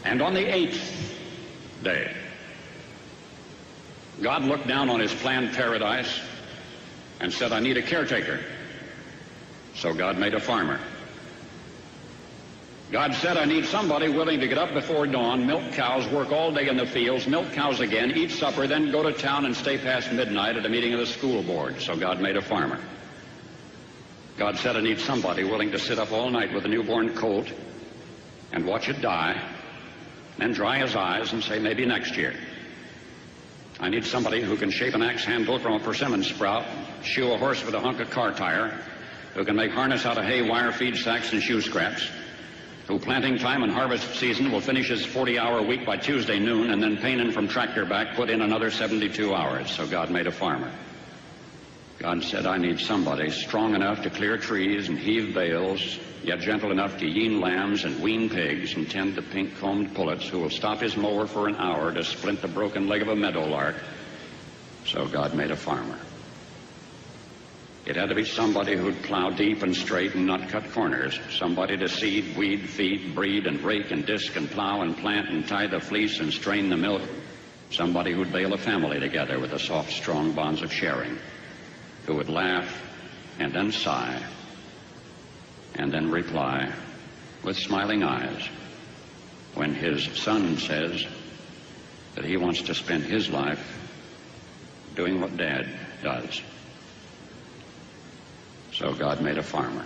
And on the 8th day, God looked down on his planned paradise and said, I need a caretaker. So God made a farmer. God said, I need somebody willing to get up before dawn, milk cows, work all day in the fields, milk cows again, eat supper, then go to town and stay past midnight at a meeting of the school board. So God made a farmer. God said, I need somebody willing to sit up all night with a newborn colt and watch it die, then dry his eyes and say, maybe next year. I need somebody who can shape an axe handle from a persimmon sprout, shoe a horse with a hunk of car tire, who can make harness out of hay, wire, feed sacks, and shoe scraps, who planting time and harvest season will finish his 40-hour week by Tuesday noon, and then painin' from tractor back put in another 72 hours. So God made a farmer. God said, I need somebody strong enough to clear trees and heave bales, yet gentle enough to yean lambs and wean pigs and tend the pink-combed pullets, who will stop his mower for an hour to splint the broken leg of a meadowlark. So God made a farmer. It had to be somebody who'd plow deep and straight and not cut corners, somebody to seed, weed, feed, breed, and rake and disc and plow and plant and tie the fleece and strain the milk, somebody who'd bale a family together with the soft, strong bonds of sharing, who would laugh and then sigh and then reply with smiling eyes when his son says that he wants to spend his life doing what Dad does. So God made a farmer.